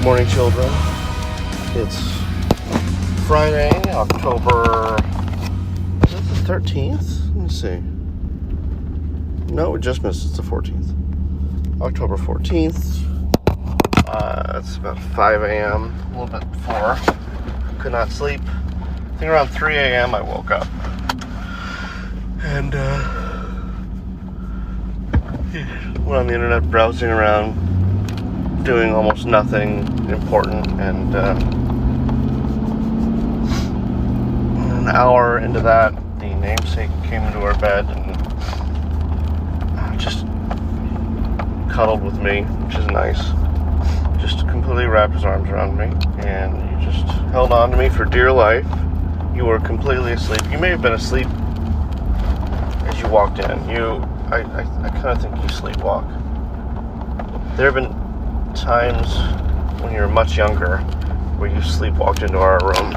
Morning, children. It's Friday, October, is it the 13th? Let me see. No, we just missed, it's the 14th. October 14th. It's about 5 a.m., a little bit before. Could not sleep. I think around 3 a.m. I woke up. And, went on the internet browsing around, doing almost nothing important, and an hour into that, the namesake came into our bed and just cuddled with me, which is nice. Just completely wrapped his arms around me, and he just held on to me for dear life. You were completely asleep. You may have been asleep as you walked in. I kind of think you sleepwalk. There have been times when you were much younger where you sleepwalked into our room,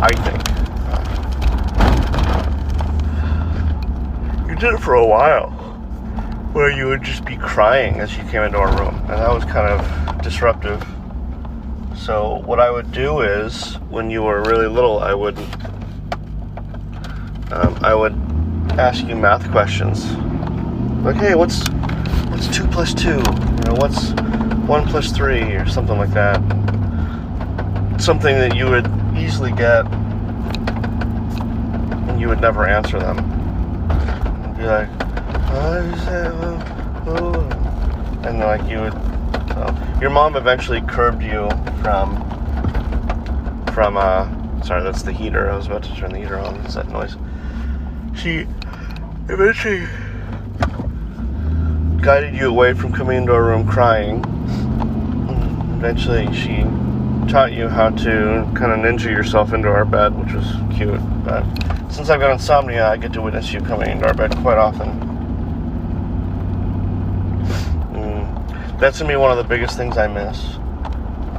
I think. You did it for a while, where you would just be crying as you came into our room, and that was kind of disruptive. So what I would do is, when you were really little, I would ask you math questions. Like, hey, what's 2 plus 2? What's 1 plus 3, or something like that. Something that you would easily get, and you would never answer them. And be like, and like you would. Your mom eventually curbed you from. Sorry, that's the heater. I was about to turn the heater on. It's that noise. She eventually guided you away from coming into our room crying. Eventually, she taught you how to kind of ninja yourself into our bed, which was cute. But since I've got insomnia, I get to witness you coming into our bed quite often. That's going to be one of the biggest things I miss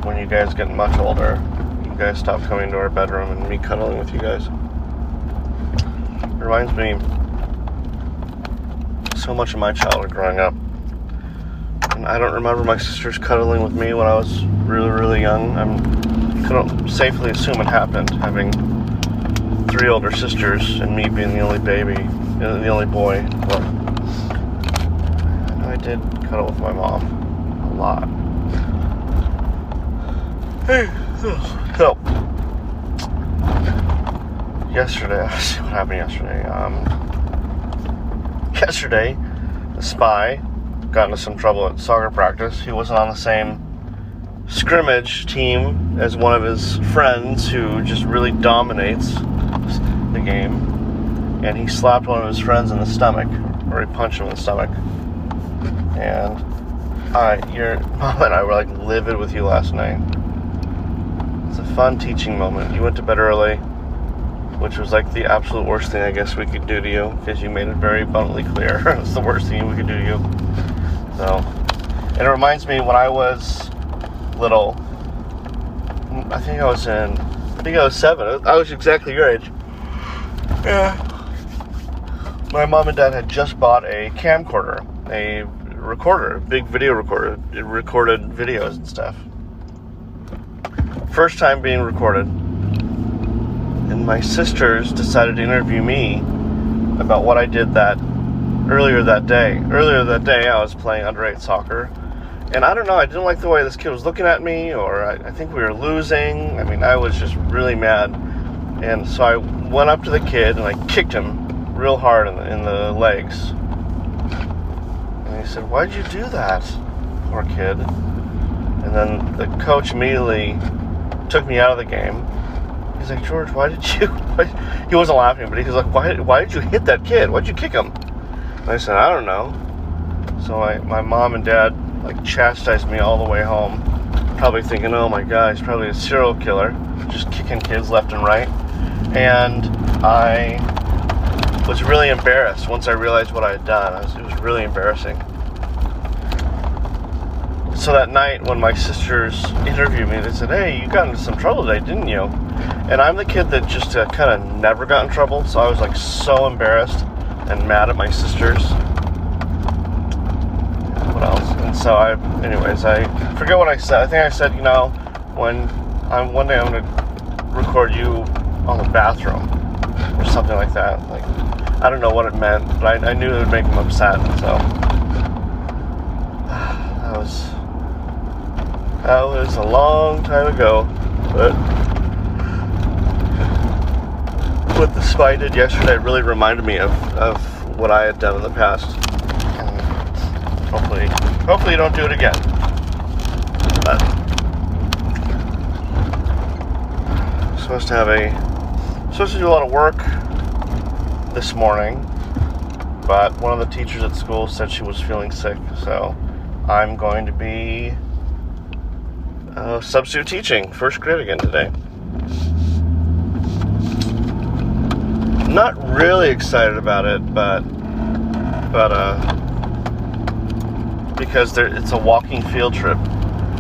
when you guys get much older. You guys stop coming to our bedroom and me cuddling with you guys. It reminds me so much of my childhood growing up. And I don't remember my sisters cuddling with me when I was really, really young. I couldn't safely assume it happened, having 3 older sisters and me being the only baby, the only boy. But I did cuddle with my mom a lot. Hey, so yesterday, let's see what happened yesterday. Yesterday, the spy got into some trouble at soccer practice. He wasn't on the same scrimmage team as one of his friends who just really dominates the game, and he slapped one of his friends in the stomach, or he punched him in the stomach. And your mom and I were like livid with you last night. It's a fun teaching moment. You went to bed early, which was like the absolute worst thing I guess we could do to you, because you made it very abundantly clear it was the worst thing we could do to you. So, and it reminds me when I was little, I think I was 7. I was exactly your age. Yeah. My mom and dad had just bought a camcorder, a recorder, a big video recorder. It recorded videos and stuff. First time being recorded. And my sisters decided to interview me about what I did earlier that day. Earlier that day, I was playing under-8 soccer. And I don't know, I didn't like the way this kid was looking at me, or I think we were losing. I mean, I was just really mad. And so I went up to the kid and I kicked him real hard in the legs. And he said, "Why'd you do that?" Poor kid. And then the coach immediately took me out of the game. He's like, "George, why did you..." He wasn't laughing, but he was like, why did you hit that kid? Why'd you kick him? And I said, "I don't know." So my mom and dad chastised me all the way home, probably thinking, oh my God, he's probably a serial killer, just kicking kids left and right. And I was really embarrassed once I realized what I had done. It was really embarrassing. So that night when my sisters interviewed me, they said, "Hey, you got into some trouble today, didn't you?" And I'm the kid that just kind of never got in trouble, so I was so embarrassed and mad at my sisters. What else? And so I forget what I said. I think I said, one day I'm going to record you on the bathroom or something like that. Like, I don't know what it meant, but I knew it would make him upset. So that was a long time ago. But what the spy did yesterday really reminded me of what I had done in the past. And hopefully you don't do it again. But I'm supposed to do a lot of work this morning, but one of the teachers at school said she was feeling sick, so I'm going to be substitute teaching first grade again today. Not really excited about it, but because it's a walking field trip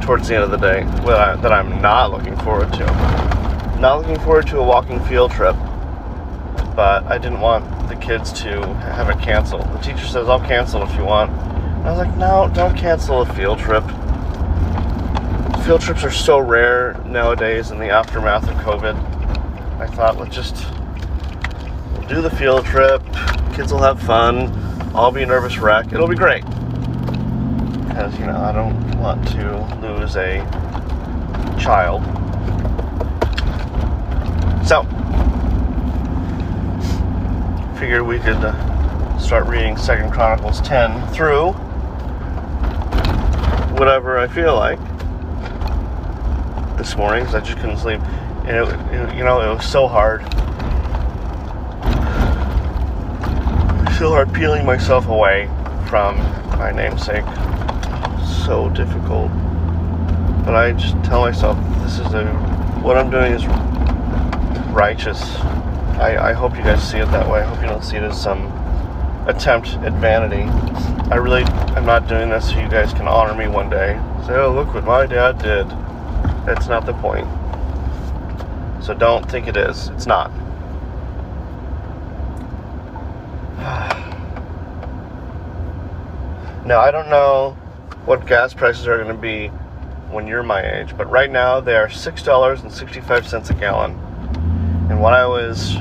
towards the end of the day that I'm not looking forward to. Not looking forward to a walking field trip, but I didn't want the kids to have it canceled. The teacher says, I'll cancel if you want. And I was like, no, don't cancel a field trip. Field trips are so rare nowadays in the aftermath of COVID. I thought, we'll do the field trip. Kids will have fun. I'll be a nervous wreck. It'll be great. Because, I don't want to lose a child. So, figured we could start reading 2 Chronicles 10 through whatever I feel like this morning, because I just couldn't sleep. And it was so hard. So hard peeling myself away from my namesake. So difficult. But I just tell myself, what I'm doing is righteous. I hope you guys see it that way. I hope you don't see it as some attempt at vanity. I'm not doing this so you guys can honor me one day. Say, oh, look what my dad did. That's not the point. So don't think it is. It's not. Now, I don't know what gas prices are going to be when you're my age, but right now they are $6.65 a gallon. And when I was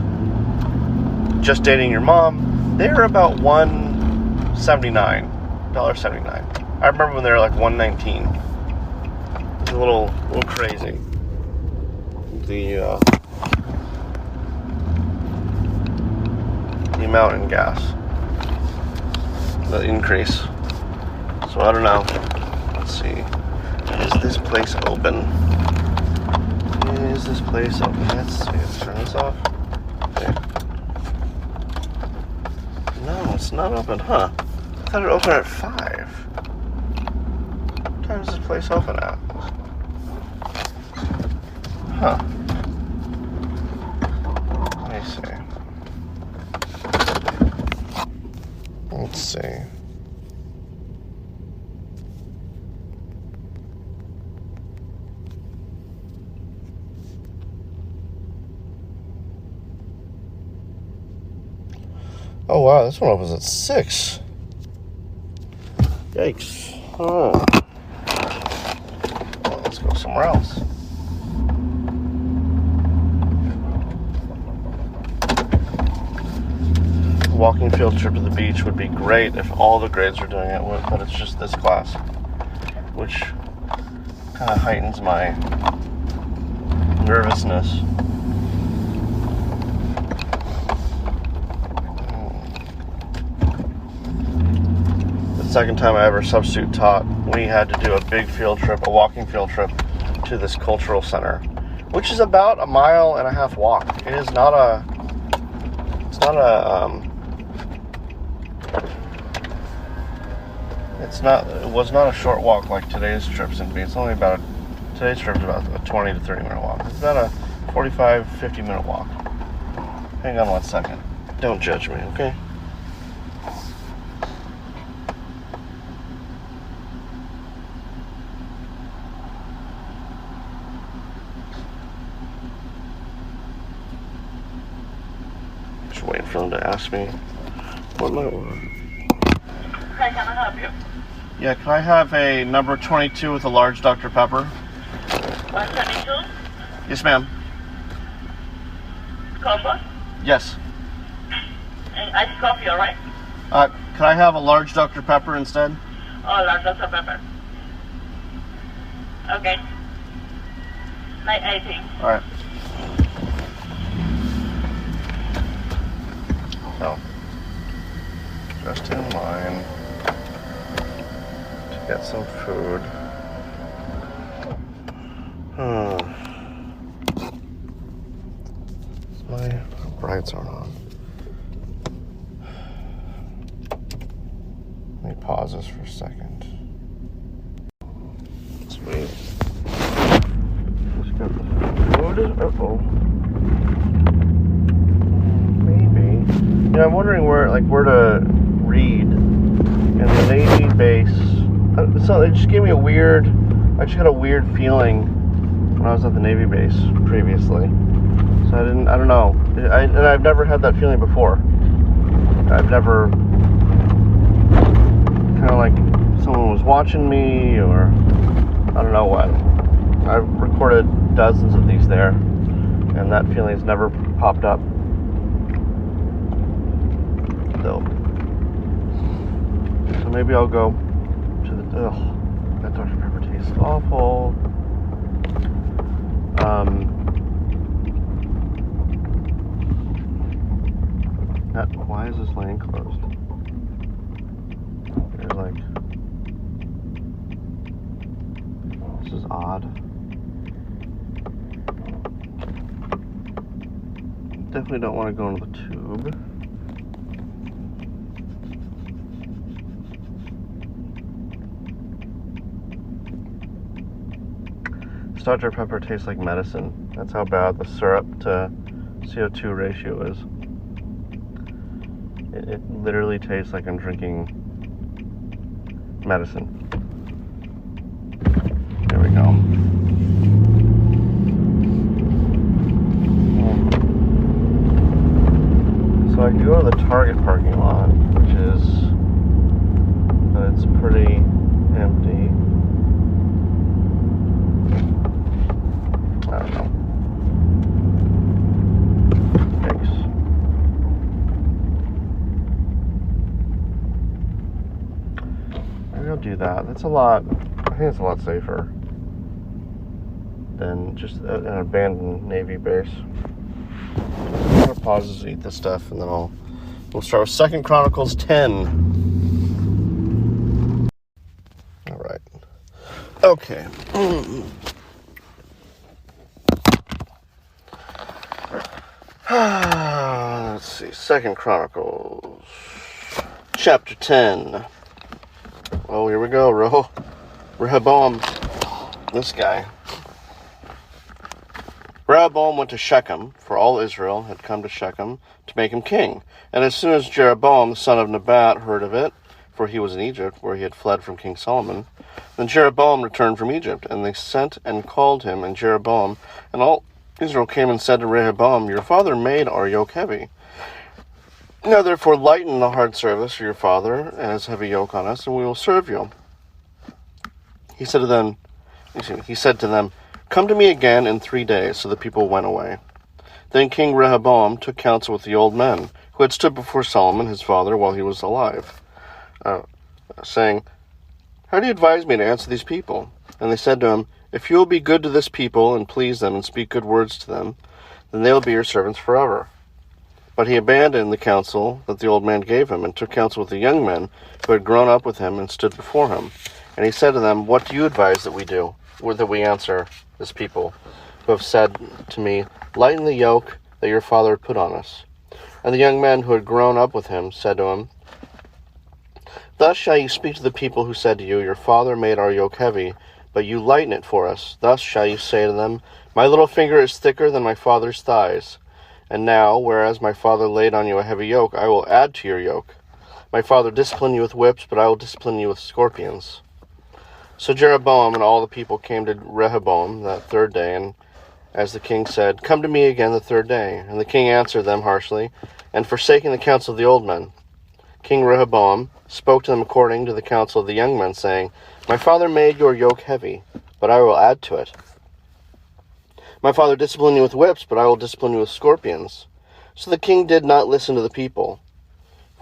just dating your mom, they were about $1.79. I remember when they were like $1.19. It was a little crazy. The amount in gas, the increase. So I don't know. Let's see. Is this place open? Is this place open? Let's see. Let's turn this off. Okay. No, it's not open, huh? I thought it opened at 5. What time is this place open at? Huh. Let me see. Let's see. Oh wow, this one opens at 6. Yikes. Oh. Well, let's go somewhere else. Walking field trip to the beach would be great if all the grades were doing it, but it's just this class, which kind of heightens my nervousness. Second time I ever substitute taught, we had to do a big field trip, a walking field trip to this cultural center, which is about 1.5 mile walk. It was not a short walk like today's trip's gonna be. Today's trip is about a 20 to 30 minute walk. It's about a 45, 50 minute walk. Hang on one second. Don't judge me, okay? Just waiting for them to ask me what my order. Hey, can I help you? Yeah, can I have a number 22 with a large Dr. Pepper? 122? Yes, ma'am. Combo? Yes. And iced coffee, alright? Can I have a large Dr. Pepper instead? Oh, large Dr. Pepper. Okay. 918. Alright. So, just in line to get some food. My brights aren't on. Let me pause this for a second. Sweet. Let's get the food. Uh-oh. Maybe. Yeah, I'm wondering where to read. And the Navy base. So it just gave me I just had a weird feeling when I was at the Navy base previously. So I don't know. And I've never had that feeling before. I've never, kind of like someone was watching me, or I don't know what. I've recorded dozens of these there, and that feeling's never popped up. So maybe I'll go to the, that Dr. Pepper tastes awful. Why is this lane closed? There's like, this is odd. Definitely don't want to go into the tube. Dr. Pepper tastes like medicine. That's how bad the syrup to CO2 ratio is. It literally tastes like I'm drinking medicine. There we go. So I can go to the Target parking lot, but it's pretty empty. I don't know. Maybe I'll do that. That's a lot. I think it's a lot safer than just an abandoned Navy base. I'm gonna pause to eat this stuff, and then we'll start with 2 Chronicles 10. All right. Okay. Let's see. 2 Chronicles, chapter 10. Oh, here we go. Rehoboam. This guy. Rehoboam went to Shechem, for all Israel had come to Shechem to make him king. And as soon as Jeroboam, the son of Nebat, heard of it, for he was in Egypt, where he had fled from King Solomon, then Jeroboam returned from Egypt, and they sent and called him, and Jeroboam and all Israel came and said to Rehoboam, "Your father made our yoke heavy. Now therefore lighten the hard service of your father and his heavy yoke on us, and we will serve you." He said to them, "Come to me again in 3 days." So the people went away. Then King Rehoboam took counsel with the old men who had stood before Solomon his father while he was alive, saying, "How do you advise me to answer these people?" And they said to him, "If you will be good to this people and please them and speak good words to them, then they will be your servants forever." But he abandoned the counsel that the old man gave him and took counsel with the young men who had grown up with him and stood before him. And he said to them, "What do you advise that we do, or that we answer this people who have said to me, 'Lighten the yoke that your father had put on us'?" And the young men who had grown up with him said to him, "Thus shall you speak to the people who said to you, 'Your father made our yoke heavy, but you lighten it for us.' Thus shall you say to them, 'My little finger is thicker than my father's thighs. And now, whereas my father laid on you a heavy yoke, I will add to your yoke. My father disciplined you with whips, but I will discipline you with scorpions." So Jeroboam and all the people came to Rehoboam that third day, and as the king said, "Come to me again the third day." And the king answered them harshly, and forsaking the counsel of the old men, King Rehoboam spoke to them according to the counsel of the young men, saying, My father made your yoke heavy, but I will add to it. My father disciplined you with whips, but I will discipline you with scorpions. So the king did not listen to the people,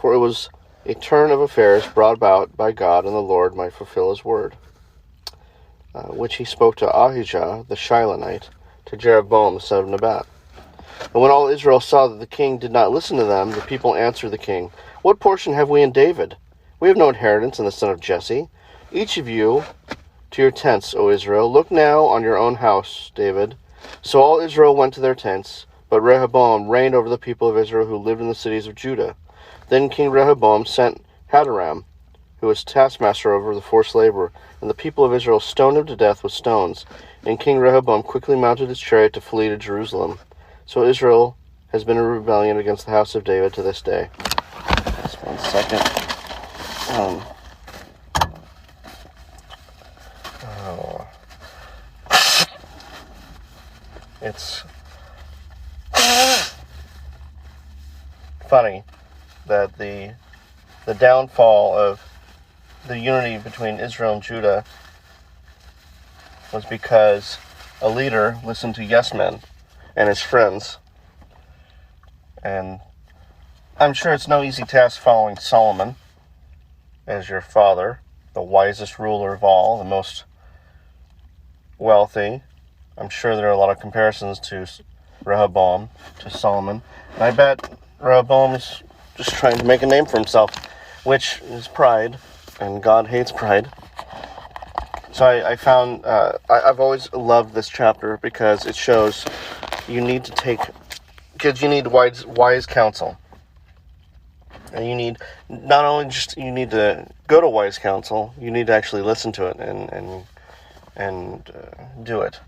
for it was a turn of affairs brought about by God, and the Lord might fulfill his word, which he spoke to Ahijah the Shilonite, to Jeroboam the son of Nebat. And when all Israel saw that the king did not listen to them, the people answered the king, What portion have we in David? We have no inheritance in the son of Jesse. Each of you to your tents, O Israel. Look now on your own house, David. So all Israel went to their tents, but Rehoboam reigned over the people of Israel who lived in the cities of Judah. Then King Rehoboam sent Hadoram, who was taskmaster over the forced labor, and the people of Israel stoned him to death with stones. And King Rehoboam quickly mounted his chariot to flee to Jerusalem. So Israel has been in rebellion against the house of David to this day. Just 1 second. It's funny that the downfall of the unity between Israel and Judah was because a leader listened to yes men and his friends. And I'm sure it's no easy task following Solomon as your father, the wisest ruler of all, the most wealthy. I'm sure there are a lot of comparisons to Rehoboam, to Solomon. And I bet Rehoboam is just trying to make a name for himself, which is pride, and God hates pride. So I found, I've always loved this chapter because it shows you need to take, kids, you need wise counsel. And you need, not only just, you need to go to wise counsel, you need to actually listen to it and do it.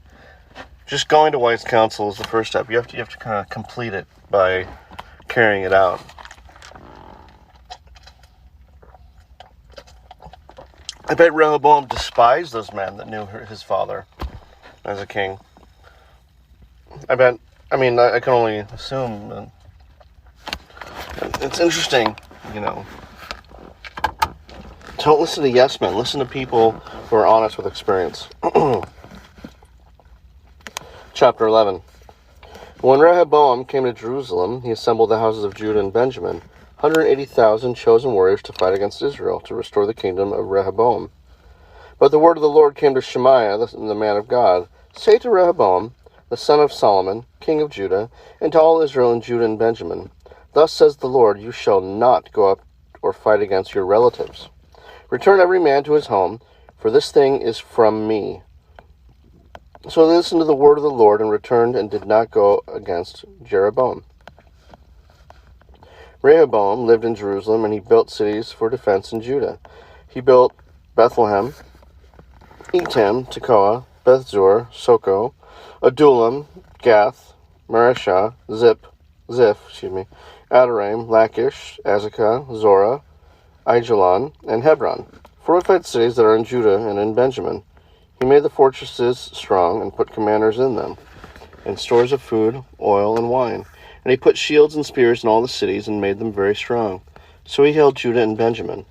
Just going to wise counsel is the first step. You have to kind of complete it by carrying it out. I bet Rehoboam despised those men that knew his father as a king. I can only assume. It's interesting, Don't listen to yes men. Listen to people who are honest with experience. Chapter 11. When Rehoboam came to Jerusalem, he assembled the houses of Judah and Benjamin, 180,000 chosen warriors to fight against Israel, to restore the kingdom of Rehoboam. But the word of the Lord came to Shemaiah, the man of God, Say to Rehoboam, the son of Solomon, king of Judah, and to all Israel and Judah and Benjamin, Thus says the Lord, You shall not go up or fight against your relatives. Return every man to his home, for this thing is from me. So they listened to the word of the Lord and returned and did not go against Jeroboam. Rehoboam lived in Jerusalem, and he built cities for defense in Judah. He built Bethlehem, Etam, Tekoa, Bethzur, Soko, Adullam, Gath, Mareshah, Ziph, Adoraim, Lachish, Azekah, Zorah, Aijalon, and Hebron, fortified cities that are in Judah and in Benjamin. He made the fortresses strong and put commanders in them, and stores of food, oil, and wine. And he put shields and spears in all the cities and made them very strong. So he held Judah and Benjamin.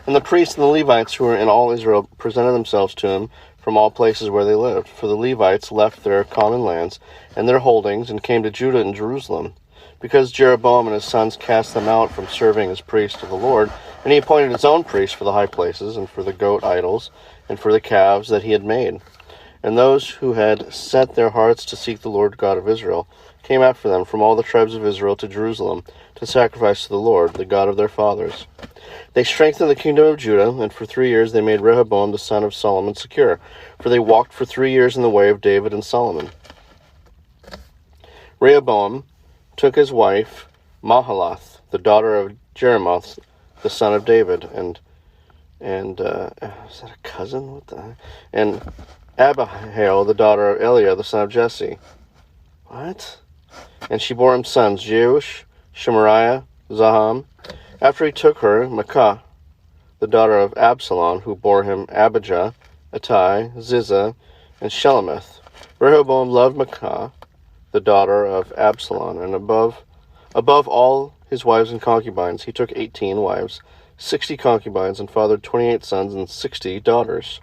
And the priests and the Levites who were in all Israel presented themselves to him from all places where they lived. For the Levites left their common lands and their holdings and came to Judah and Jerusalem, because Jeroboam and his sons cast them out from serving as priests to the Lord. And he appointed his own priests for the high places, and for the goat idols, and for the calves that he had made. And those who had set their hearts to seek the Lord God of Israel came after them from all the tribes of Israel to Jerusalem to sacrifice to the Lord, the God of their fathers. They strengthened the kingdom of Judah, and for 3 years they made Rehoboam the son of Solomon secure, for they walked for 3 years in the way of David and Solomon. Rehoboam took his wife Mahalath, the daughter of Jeremoth, the son of David, and is that a cousin? What the heck? And Abihail, the daughter of Eliah, the son of Jesse. What? And she bore him sons, Jeush, Shemariah, Zaham. After he took her, Maacah, the daughter of Absalom, who bore him Abijah, Attai, Ziza, and Shelemith. Rehoboam loved Maacah, the daughter of Absalom, and above Above all his wives and concubines, he took 18 wives, 60 concubines, and fathered 28 sons and 60 daughters.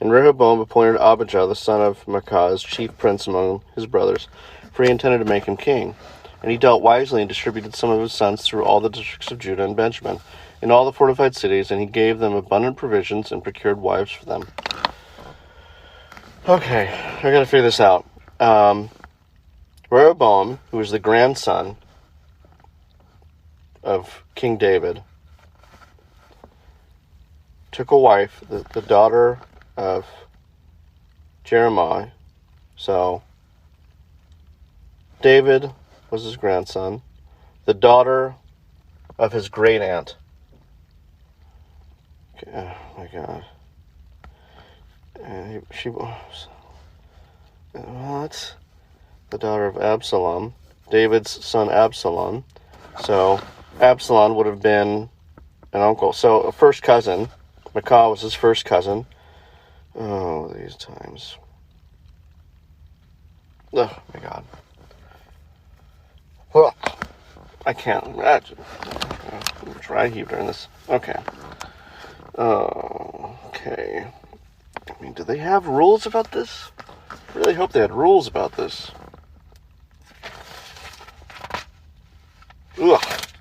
And Rehoboam appointed Abijah, the son of Maacah, as chief prince among his brothers, for he intended to make him king. And he dealt wisely and distributed some of his sons through all the districts of Judah and Benjamin, in all the fortified cities, and he gave them abundant provisions and procured wives for them. Okay, I gotta figure this out. Rehoboam, who was the grandson of King David, took a wife, the daughter of Jeremiah. So, David was his grandson, the daughter of his great aunt. Okay, oh my God. She was what? The daughter of Absalom, David's son Absalom. So Absalom would have been an uncle. So a first cousin. Maacah was his first cousin. Oh, these times. Oh my God. Well, I can't imagine. I'm dry heave during this. Okay. Okay. I mean, do they have rules about this? I really hope they had rules about this. Ugh.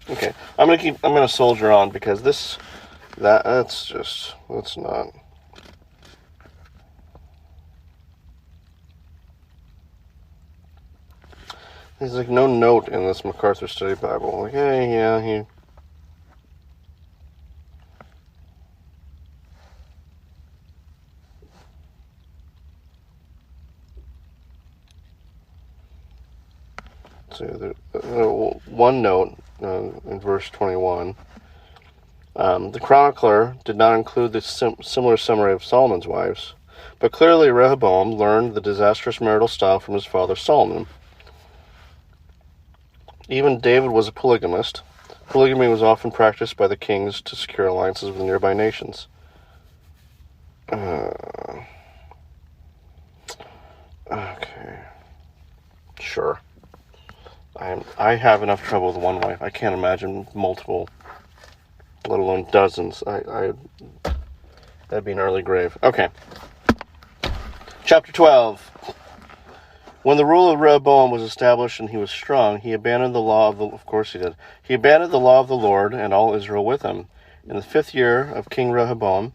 Okay. I'm gonna soldier on because that's not. There's like no note in this MacArthur Study Bible. Like, hey, yeah, he. So one note in verse 21. The chronicler did not include the similar summary of Solomon's wives, but clearly Rehoboam learned the disastrous marital style from his father Solomon. Even David was a polygamist. Polygamy was often practiced by the kings to secure alliances with nearby nations. Okay. Sure. I have enough trouble with one wife. I can't imagine multiple, let alone dozens. That'd be an early grave. Okay. Chapter 12. When the rule of Rehoboam was established and he was strong, he abandoned the law of course he did. He abandoned the law of the Lord and all Israel with him. In the 5th year of King Rehoboam,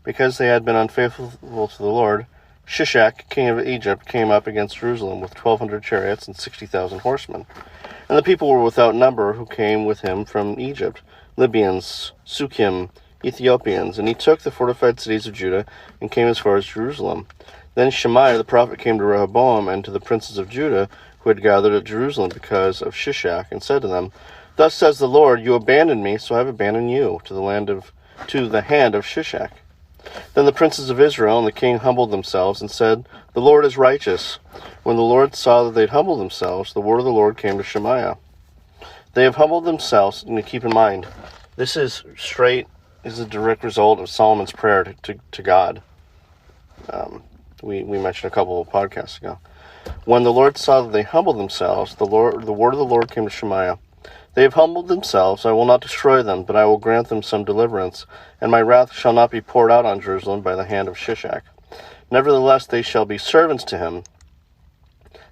because they had been unfaithful to the Lord, Shishak, king of Egypt, came up against Jerusalem with 1,200 chariots and 60,000 horsemen. And the people were without number who came with him from Egypt, Libyans, Sukkim, Ethiopians, and he took the fortified cities of Judah and came as far as Jerusalem. Then Shemaiah the prophet came to Rehoboam and to the princes of Judah who had gathered at Jerusalem because of Shishak, and said to them, Thus says the Lord, you abandoned me, so I have abandoned you to the hand of Shishak. Then the princes of Israel and the king humbled themselves and said, The Lord is righteous. When the Lord saw that they'd humbled themselves, the word of the Lord came to Shemaiah. They have humbled themselves, and keep in mind, this is a direct result of Solomon's prayer to God. We mentioned a couple of podcasts ago. When the Lord saw that they humbled themselves, the word of the Lord came to Shemaiah. They have humbled themselves, I will not destroy them, but I will grant them some deliverance, and my wrath shall not be poured out on Jerusalem by the hand of Shishak. Nevertheless, they shall be servants to him,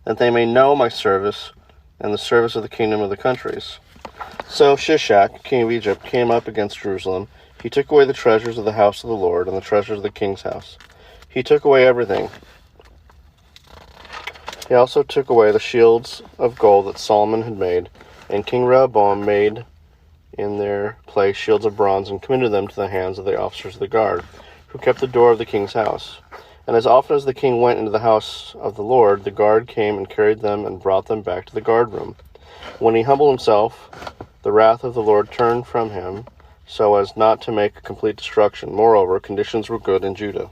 that they may know my service and the service of the kingdom of the countries. So Shishak, king of Egypt, came up against Jerusalem. He took away the treasures of the house of the Lord and the treasures of the king's house. He took away everything. He also took away the shields of gold that Solomon had made, and King Rehoboam made in their place shields of bronze and committed them to the hands of the officers of the guard, who kept the door of the king's house. And as often as the king went into the house of the Lord, the guard came and carried them and brought them back to the guard room. When he humbled himself, the wrath of the Lord turned from him, so as not to make a complete destruction. Moreover, conditions were good in Judah.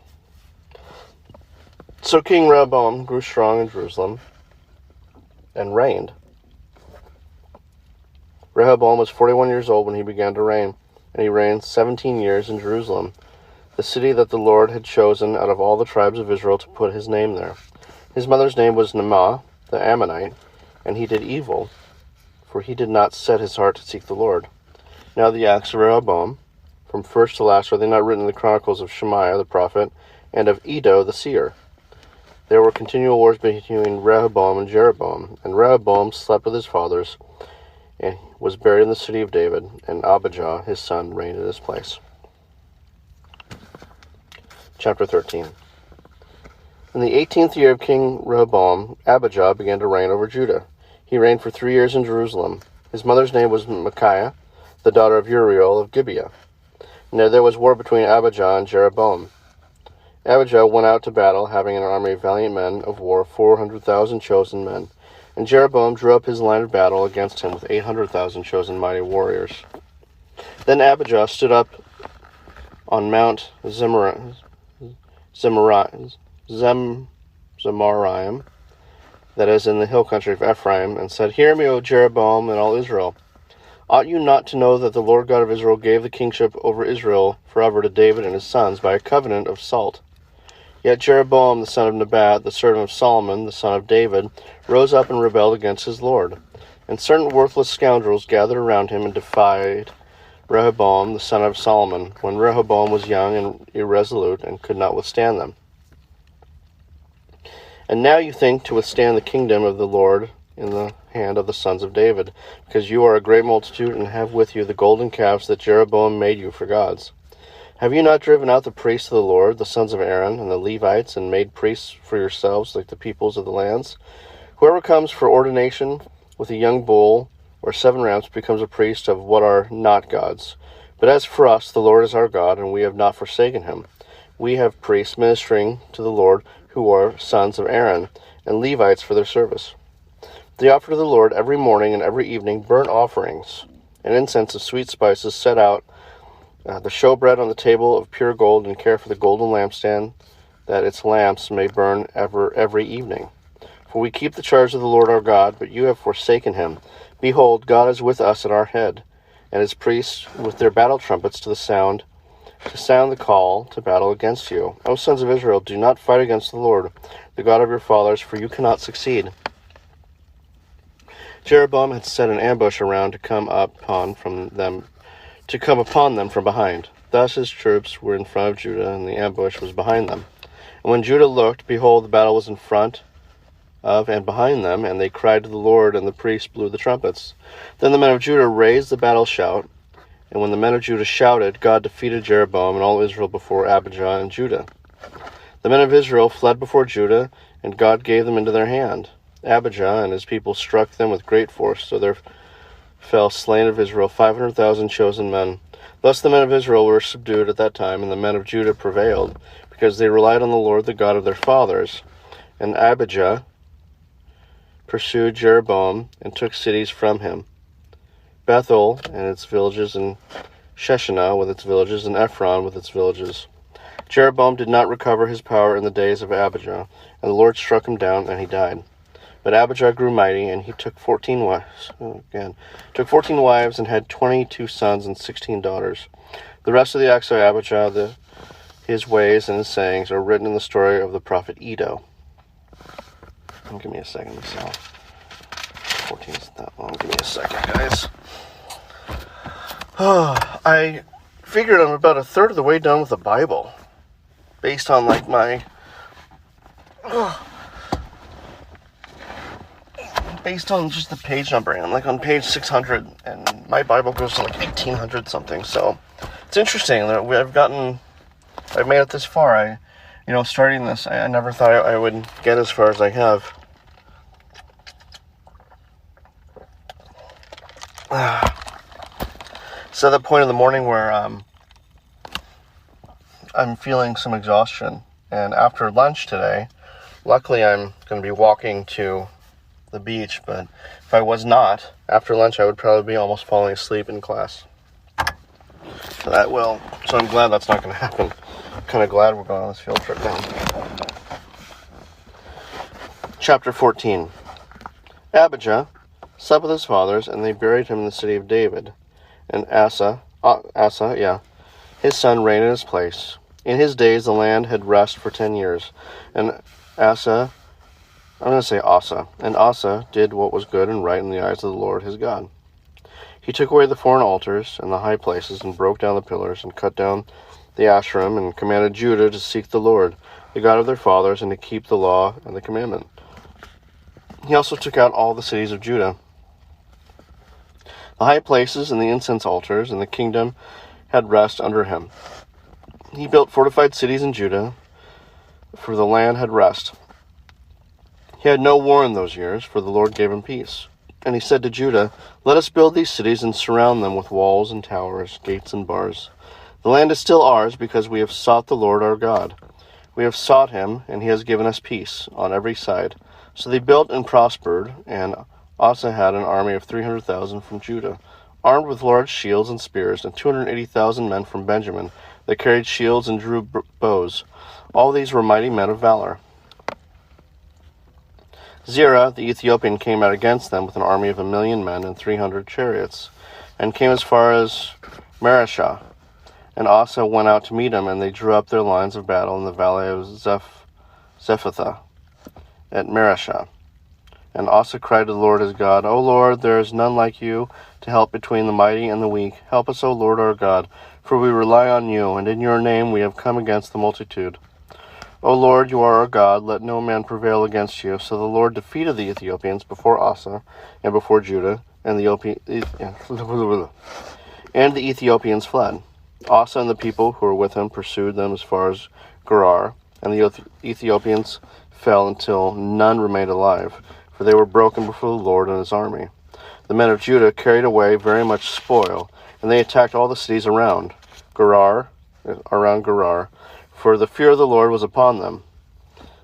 So King Rehoboam grew strong in Jerusalem and reigned. Rehoboam was 41 years old when he began to reign, and he reigned 17 years in Jerusalem, the city that the Lord had chosen out of all the tribes of Israel to put his name there. His mother's name was Naamah, the Ammonite, and he did evil for he did not set his heart to seek the Lord. Now the acts of Rehoboam, from first to last, are they not written in the Chronicles of Shemaiah the prophet, and of Iddo the seer? There were continual wars between Rehoboam and Jeroboam, and Rehoboam slept with his fathers, and was buried in the city of David, and Abijah his son reigned in his place. Chapter 13. In the 18th year of King Rehoboam, Abijah began to reign over Judah. He reigned for 3 years in Jerusalem. His mother's name was Micaiah, the daughter of Uriel of Gibeah. Now there was war between Abijah and Jeroboam. Abijah went out to battle, having an army of valiant men of war, 400,000 chosen men. And Jeroboam drew up his line of battle against him with 800,000 chosen mighty warriors. Then Abijah stood up on Mount Zemaraim, that is in the hill country of Ephraim, and said, Hear me, O Jeroboam and all Israel. Ought you not to know that the Lord God of Israel gave the kingship over Israel forever to David and his sons by a covenant of salt? Yet Jeroboam the son of Nebat, the servant of Solomon, the son of David, rose up and rebelled against his Lord. And certain worthless scoundrels gathered around him and defied Rehoboam the son of Solomon, when Rehoboam was young and irresolute and could not withstand them. And now you think to withstand the kingdom of the Lord in the hand of the sons of David, because you are a great multitude and have with you the golden calves that Jeroboam made you for gods. Have you not driven out the priests of the Lord, the sons of Aaron, and the Levites, and made priests for yourselves like the peoples of the lands? Whoever comes for ordination with a young bull or 7 rams becomes a priest of what are not gods. But as for us, the Lord is our God, and we have not forsaken him. We have priests ministering to the Lord who are sons of Aaron, and Levites for their service. They offer to the Lord every morning and every evening burnt offerings, and incense of sweet spices set out, the showbread on the table of pure gold, and care for the golden lampstand, that its lamps may burn every evening. For we keep the charge of the Lord our God, but you have forsaken him. Behold, God is with us at our head, and his priests with their battle trumpets to sound the call to battle against you. O sons of Israel, do not fight against the Lord, the God of your fathers, for you cannot succeed. Jeroboam had set an ambush around to come upon them from behind. Thus his troops were in front of Judah, and the ambush was behind them. And when Judah looked, behold, the battle was in front of and behind them, and they cried to the Lord, and the priests blew the trumpets. Then the men of Judah raised the battle shout, and when the men of Judah shouted, God defeated Jeroboam and all Israel before Abijah and Judah. The men of Israel fled before Judah, and God gave them into their hand. Abijah and his people struck them with great force, so there fell slain of Israel 500,000 chosen men. Thus the men of Israel were subdued at that time, and the men of Judah prevailed, because they relied on the Lord, the God of their fathers. And Abijah pursued Jeroboam and took cities from him, Bethel and its villages, and Sheshanah with its villages, and Ephron with its villages. Jeroboam did not recover his power in the days of Abijah, and the Lord struck him down, and he died. But Abijah grew mighty, and he took 14 wives, and had 22 sons and 16 daughters. The rest of the acts of Abijah, his ways and his sayings, are written in the story of the prophet Iddo. Give me a second, myself. 14 isn't that long. Give me a second, guys. I figured I'm about a third of the way done with the Bible, based on based on just the page numbering. I'm on page 600, and my Bible goes to 1800 something. So it's interesting that I've made it this far. Starting this, I never thought I would get as far as I have. It's at the point in the morning where I'm feeling some exhaustion, and after lunch today, luckily I'm going to be walking to the beach, but if I was not, after lunch I would probably be almost falling asleep in class. So I'm glad that's not going to happen. I'm kind of glad we're going on this field trip now. Chapter 14. Abijah slept with his fathers, and they buried him in the city of David. And Asa, his son, reigned in his place. In his days the land had rest for 10 years. And Asa I'm going to say Asa. And Asa did what was good and right in the eyes of the Lord his God. He took away the foreign altars and the high places, and broke down the pillars, and cut down the Asherim, and commanded Judah to seek the Lord, the God of their fathers, and to keep the law and the commandment. He also took out all the cities of Judah, the high places and the incense altars, and the kingdom had rest under him. He built fortified cities in Judah, for the land had rest. He had no war in those years, for the Lord gave him peace. And he said to Judah, "Let us build these cities and surround them with walls and towers, gates and bars. The land is still ours, because we have sought the Lord our God. We have sought him, and he has given us peace on every side." So they built and prospered, and Asa had an army of 300,000 from Judah, armed with large shields and spears, and 280,000 men from Benjamin that carried shields and drew bows. All these were mighty men of valor. Zerah the Ethiopian came out against them with an army of 1,000,000 men and 300 chariots, and came as far as Mareshah. And Asa went out to meet him, and they drew up their lines of battle in the valley of Zephathah at Mareshah. And Asa cried to the Lord his God, "O Lord, there is none like you to help between the mighty and the weak. Help us, O Lord our God, for we rely on you, and in your name we have come against the multitude. O Lord, you are our God, let no man prevail against you." So the Lord defeated the Ethiopians before Asa and before Judah, and the Ethiopians fled. Asa and the people who were with him pursued them as far as Gerar, and the Ethiopians fell until none remained alive, for they were broken before the Lord and his army. The men of Judah carried away very much spoil, and they attacked all the cities around Gerar, for the fear of the Lord was upon them.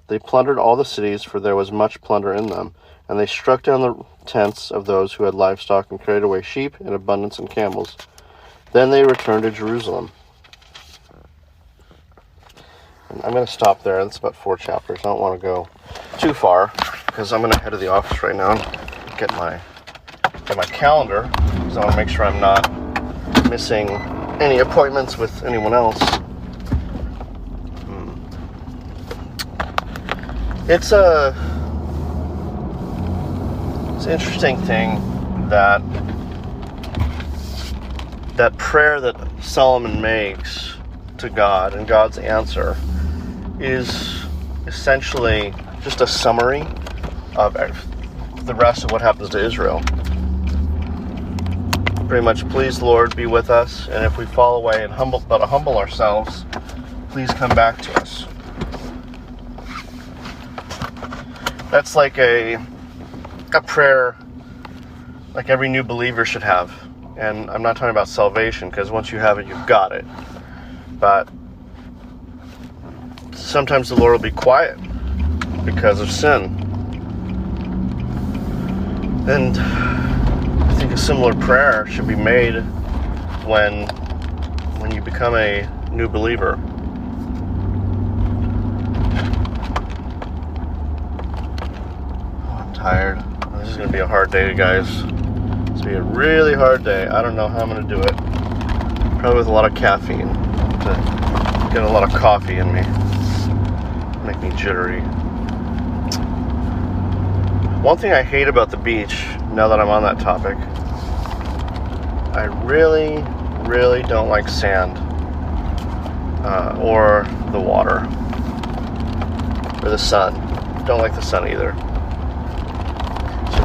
They plundered all the cities, for there was much plunder in them, and they struck down the tents of those who had livestock, and carried away sheep in abundance and camels. Then they returned to Jerusalem. And I'm going to stop there. That's about 4 chapters. I don't want to go too far, because I'm going to head to the office right now and get my calendar, because I want to make sure I'm not missing any appointments with anyone else. It's an interesting thing that prayer that Solomon makes to God, and God's answer is essentially just a summary of the rest of what happens to Israel. Pretty much, please Lord, be with us, and if we fall away and humble ourselves, please come back to us. That's like a prayer like every new believer should have. And I'm not talking about salvation, because once you have it, you've got it. But sometimes the Lord will be quiet because of sin. And I think a similar prayer should be made when you become a new believer. Tired. This is going to be a hard day, guys. It's going to be a really hard day. I don't know how I'm going to do it. Probably with a lot of caffeine. To get a lot of coffee in me. Make me jittery. One thing I hate about the beach, now that I'm on that topic, I really, really don't like sand. Or the water. Or the sun. Don't like the sun either.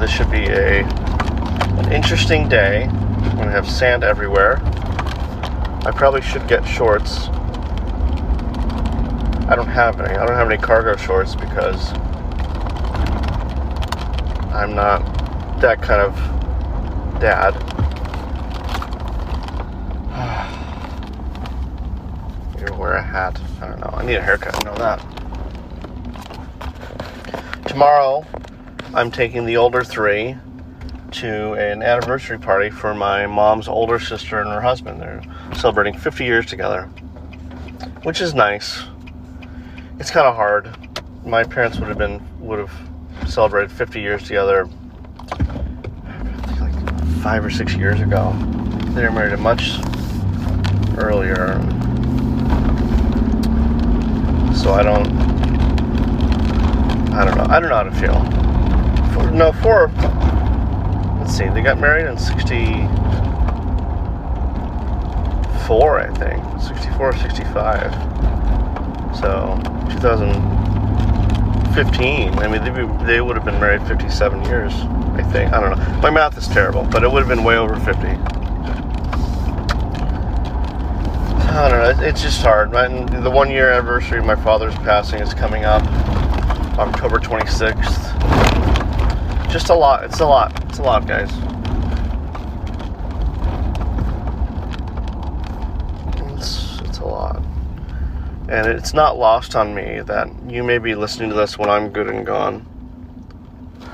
This should be an interesting day. I'm going to have sand everywhere. I probably should get shorts. I don't have any. I don't have any cargo shorts because I'm not that kind of dad. Maybe wear a hat. I don't know. I need a haircut. I know that. Tomorrow, I'm taking the older 3 to an anniversary party for my mom's older sister and her husband. They're celebrating 50 years together, which is nice. It's kind of hard. My parents would have celebrated 50 years together, I think like 5 or 6 years ago. They were married much earlier, so I don't I don't know how to feel. Let's see, they got married in 64, I think. 64 or 65. So, 2015. I mean, they would have been married 57 years, I think. I don't know. My math is terrible, but it would have been way over 50. I don't know. It's just hard. The 1 year anniversary of my father's passing is coming up, October 26th. Just a lot. It's a lot, guys. It's a lot. And it's not lost on me that you may be listening to this when I'm good and gone.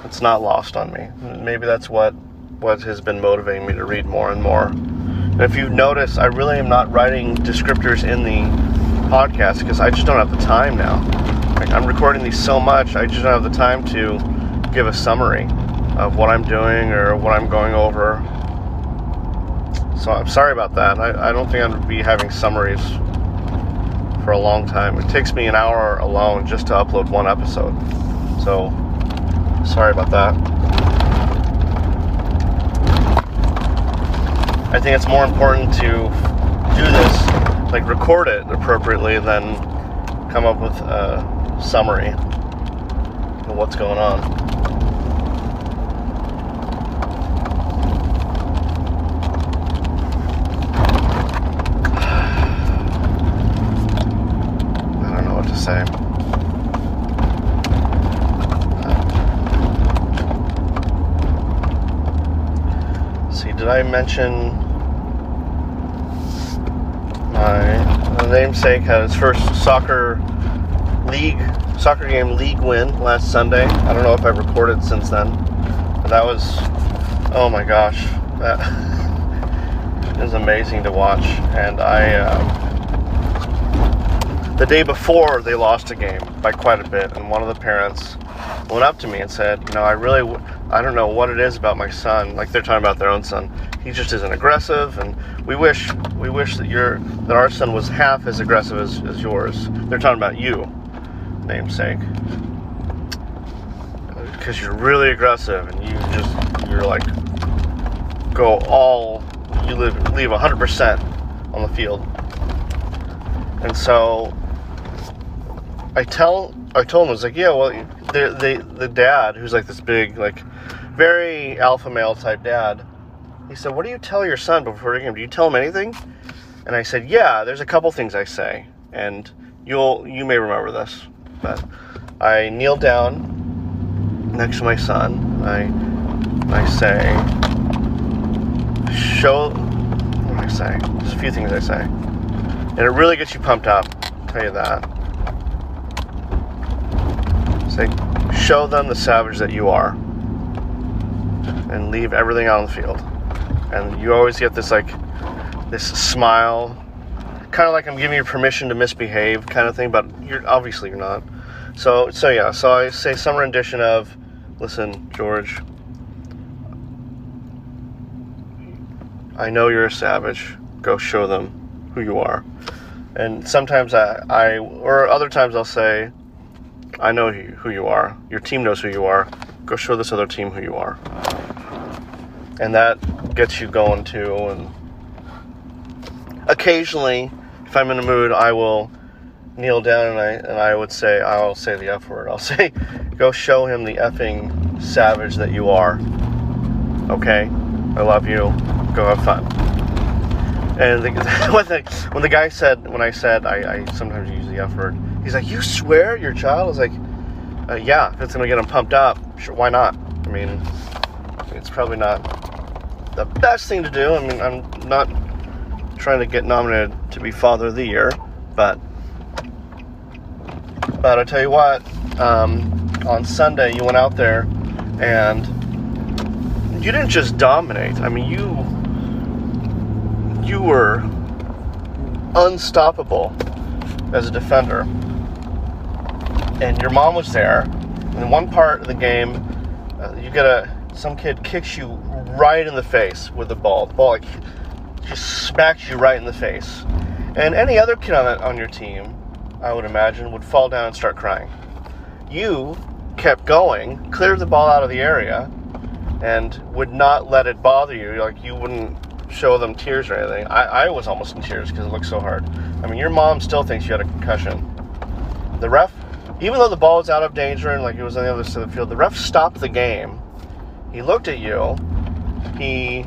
It's not lost on me. Maybe that's what has been motivating me to read more and more. And if you've noticed, I really am not writing descriptors in the podcast because I just don't have the time now. Like, I'm recording these so much, I just don't have the time to give a summary of what I'm doing or what I'm going over. So I'm sorry about that. I don't think I'm going to be having summaries for a long time. It takes me an hour alone just to upload one episode. So, sorry about that. I think it's more important to do this, like record it appropriately, than come up with a summary of what's going on. I don't know what to say. Did I mention my namesake had his first soccer game league win last Sunday? I don't know if I've recorded since then, but that was, oh my gosh, that is amazing to watch. And the day before they lost a game by quite a bit, and one of the parents went up to me and said, I don't know what it is about my son. Like, they're talking about their own son. He just isn't aggressive, and we wish that our son was half as aggressive as yours. They're talking about you, namesake, because you're really aggressive, and you're like you leave 100% on the field. And so I told him, I was like, yeah, well, the dad, who's like this big, like, very alpha male type dad, he said, what do you tell your son before the game? Do you tell him anything? And I said, yeah, there's a couple things I say, and you may remember this, but I kneel down next to my son. I say, what do I say? There's a few things I say, and it really gets you pumped up, I'll tell you that. Say, show them the savage that you are, and leave everything out on the field. And you always get this smile, kind of like I'm giving you permission to misbehave kind of thing, but you're not. So I say some rendition of, listen, George, I know you're a savage. Go show them who you are. And sometimes or other times I'll say, I know who you are. Your team knows who you are. Go show this other team who you are. And that gets you going too. And occasionally, if I'm in a mood, I will kneel down and I'll say the F word. I'll say, go show him the effing savage that you are. Okay? I love you. Go have fun. And when I said I sometimes use the F word, he's like, you swear your child? I was like, yeah, if it's going to get him pumped up, sure, why not? I mean, it's probably not the best thing to do. I mean, I'm not trying to get nominated to be Father of the Year, but I tell you what, on Sunday you went out there and you didn't just dominate. I mean, you were unstoppable as a defender. And your mom was there. In one part of the game, some kid kicks you right in the face with the ball. The ball just smacks you right in the face. And any other kid on your team, I would imagine, would fall down and start crying. You kept going, cleared the ball out of the area, and would not let it bother you. Like, you wouldn't show them tears or anything. I was almost in tears because it looked so hard. I mean, your mom still thinks you had a concussion. The ref, even though the ball was out of danger and like it was on the other side of the field, the ref stopped the game. He looked at you. He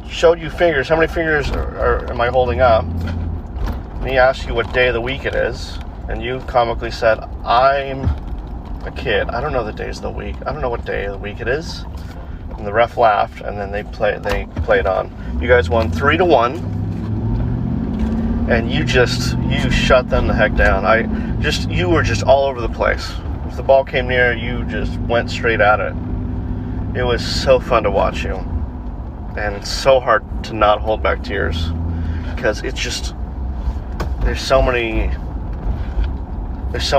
showed you fingers. How many fingers am I holding up? And he asked you what day of the week it is. And you comically said, I'm a kid. I don't know the days of the week. I don't know what day of the week it is. And the ref laughed, and then they played on. You guys won 3-1. And you shut them the heck down. You were just all over the place. If the ball came near, you just went straight at it. It was so fun to watch you. And it's so hard to not hold back tears. Because it's just, there's so many, it's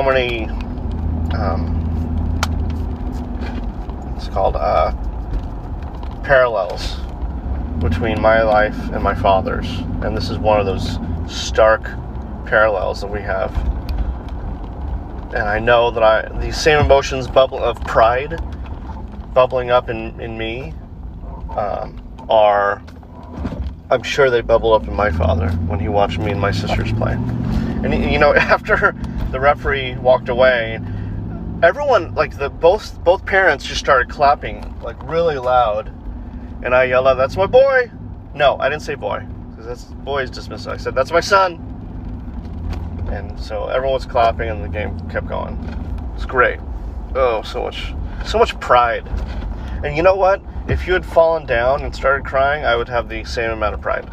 called, parallels between my life and my father's. And this is one of those stark parallels that we have. And I know that these same emotions of pride bubbling up in me I'm sure they bubbled up in my father when he watched me and my sisters play. And you know, after the referee walked away, everyone, like both parents just started clapping like really loud, and I yelled out, "That's my boy!" No, I didn't say boy, because that's boy is dismissed. I said, "That's my son." And so everyone was clapping, and the game kept going. It's great. Oh, so much pride. And you know what? If you had fallen down and started crying, I would have the same amount of pride.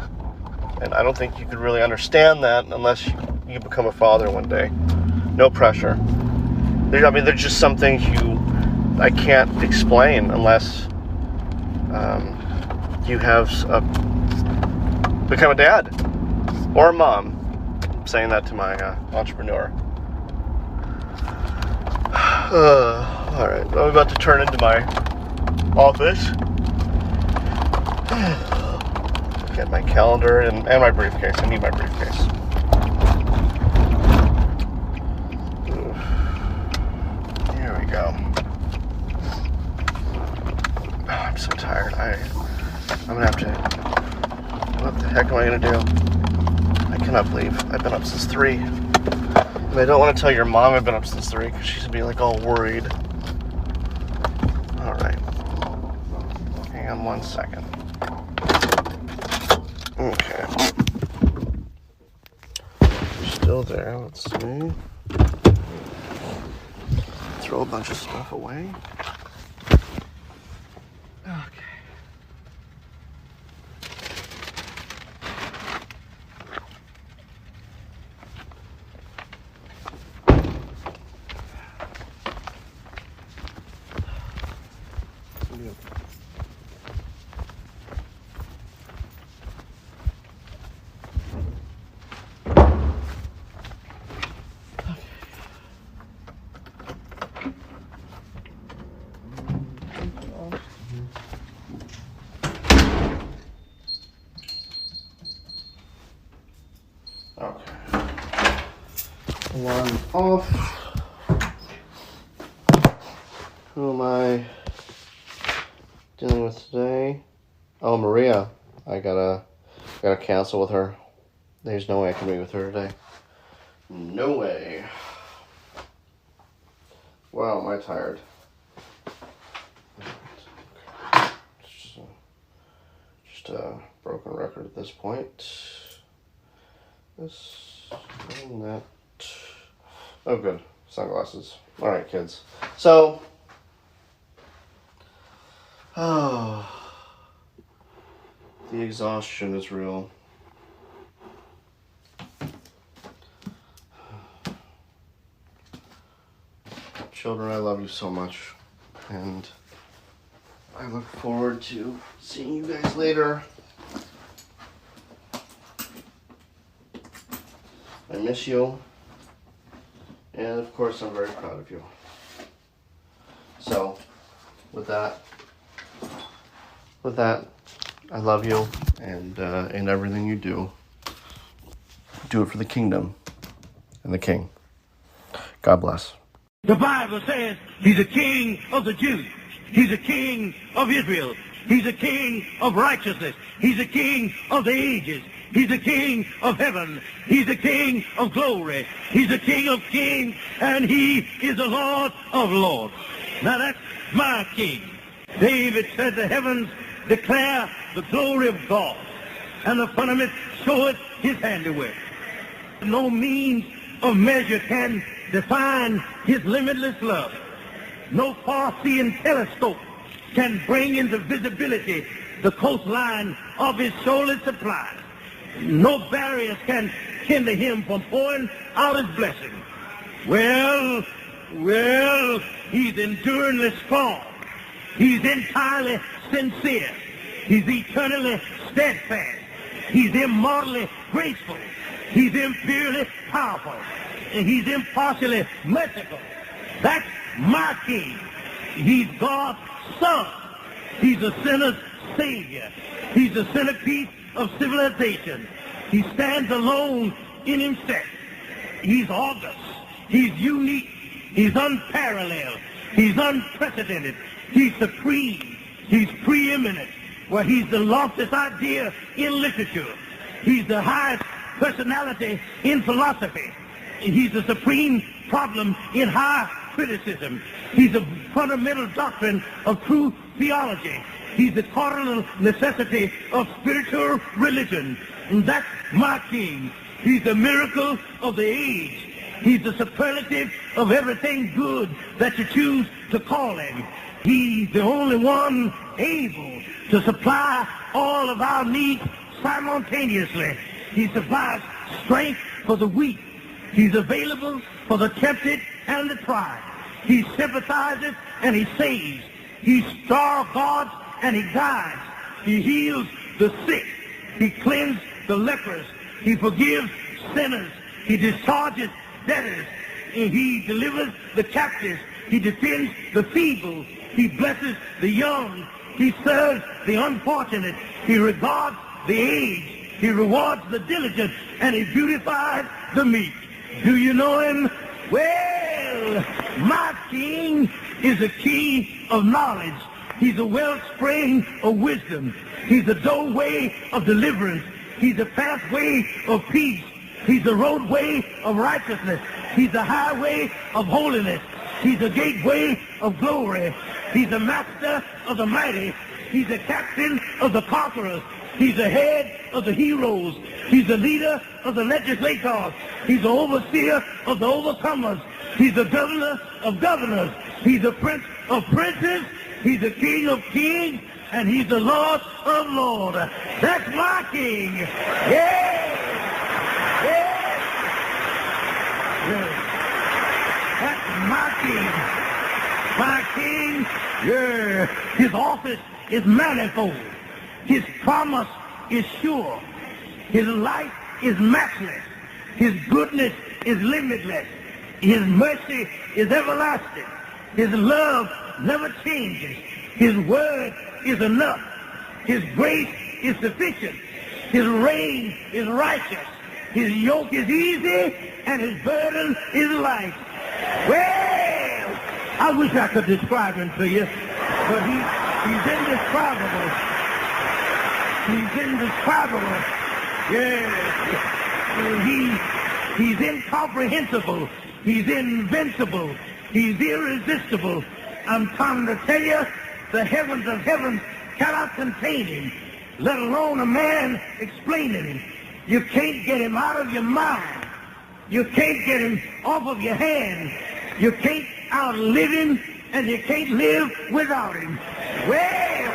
And I don't think you could really understand that unless you become a father one day. No pressure. There's just some things I can't explain unless you have become a dad or a mom. I'm saying that to my entrepreneur. All right, I'm about to turn into my office. Get my calendar and my briefcase. I need my briefcase. Here we go. Oh, I'm so tired. I'm gonna have to. What the heck am I gonna do? I cannot believe I've been up since 3. And I don't want to tell your mom I've been up since 3 because she's gonna be like all worried. All right. Hang on 1 second. Okay. Still there. Let's see. Throw a bunch of stuff away. Okay. Alarm off. Who am I dealing with today? Oh, Maria. I gotta cancel with her. There's no way I can meet with her today. No way. Wow, am I tired. Just a broken record at this point. This and that. Oh, good. Sunglasses. All right, kids. So, the exhaustion is real. Children, I love you so much, and I look forward to seeing you guys later. I miss you. And of course, I'm very proud of you. So, with that, I love you, and in everything you do it for the kingdom and the king. God bless. The Bible says he's a king of the Jews. He's a king of Israel. He's a king of righteousness. He's a king of the ages. He's a king of heaven. He's a king of glory. He's a king of kings, and he is the Lord of lords. Now that's my king. David said the heavens declare the glory of God, and the firmament showeth his handiwork. No means of measure can define his limitless love. No far-seeing telescope can bring into visibility the coastline of his shoulder supply. No barriers can hinder him from pouring out his blessing. Well, he's enduringly strong. He's entirely sincere. He's eternally steadfast. He's immortally graceful. He's imperially powerful. And he's impartially merciful. That's my king. He's God's son. He's a sinner's savior. He's the centerpiece of civilization. He stands alone in himself. He's august. He's unique. He's unparalleled. He's unprecedented. He's supreme. He's preeminent. Well, he's the loftiest idea in literature. He's the highest personality in philosophy. He's the supreme problem in high criticism. He's the fundamental doctrine of true theology. He's the cardinal necessity of spiritual religion. And that's my king. He's the miracle of the age. He's the superlative of everything good that you choose to call him. He's the only one able to supply all of our needs simultaneously. He supplies strength for the weak. He's available for the tempted and the tried. He sympathizes and he saves. He star guards and he guides. He heals the sick. He cleanses the lepers. He forgives sinners. He discharges debtors. And he delivers the captives. He defends the feeble. He blesses the young. He serves the unfortunate. He regards the aged. He rewards the diligent. And he beautifies the meek. Do you know him? Well, my king is a key of knowledge. He's a wellspring of wisdom. He's a doorway of deliverance. He's a pathway of peace. He's a roadway of righteousness. He's a highway of holiness. He's a gateway of glory. He's a master of the mighty. He's a captain of the conquerors. He's the head of the heroes. He's the leader of the legislators. He's the overseer of the overcomers. He's the governor of governors. He's the prince of princes. He's the king of kings. And he's the Lord of lords. That's my king. Yeah. Yeah. Yeah. That's my king. My king. Yeah. His office is manifold. His promise is sure. His light is matchless. His goodness is limitless. His mercy is everlasting. His love never changes. His word is enough. His grace is sufficient. His reign is righteous. His yoke is easy and his burden is light. Well, I wish I could describe him to you, but he's indescribable. He's indescribable. Yes. He's incomprehensible. He's invincible. He's irresistible. I'm trying to tell you, the heavens of heavens cannot contain him, let alone a man explaining him. You can't get him out of your mind. You can't get him off of your hand. You can't outlive him, and you can't live without him. Well,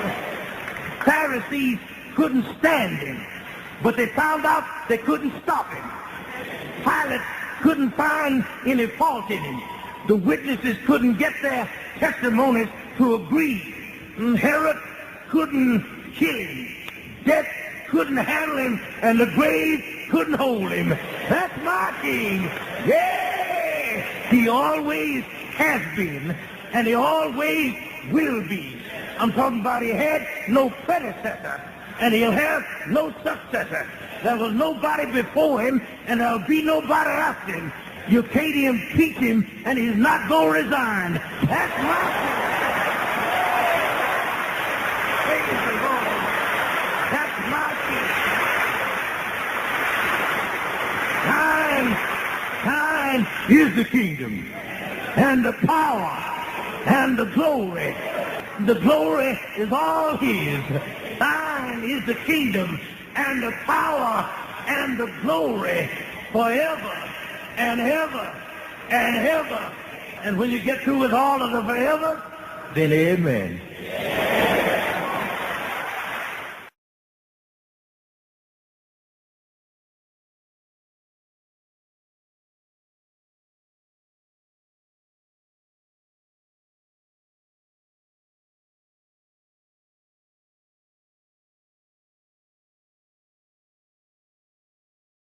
Pharisees couldn't stand him, but they found out they couldn't stop him. Pilate couldn't find any fault in him. The witnesses couldn't get their testimonies to agree. Herod couldn't kill him. Death couldn't handle him, and the grave couldn't hold him. That's my king. Yeah! He always has been, and he always will be. I'm talking about he had no predecessor, and he'll have no successor. There was nobody before him, and there'll be nobody after him. You can't impeach him, and he's not going to resign. That's my king. Praise the Lord. That's my king. Thine is the kingdom, and the power, and the glory. The glory is all his. Thine is the kingdom, and the power, and the glory forever and ever and ever. And when you get through with all of the forever, then amen.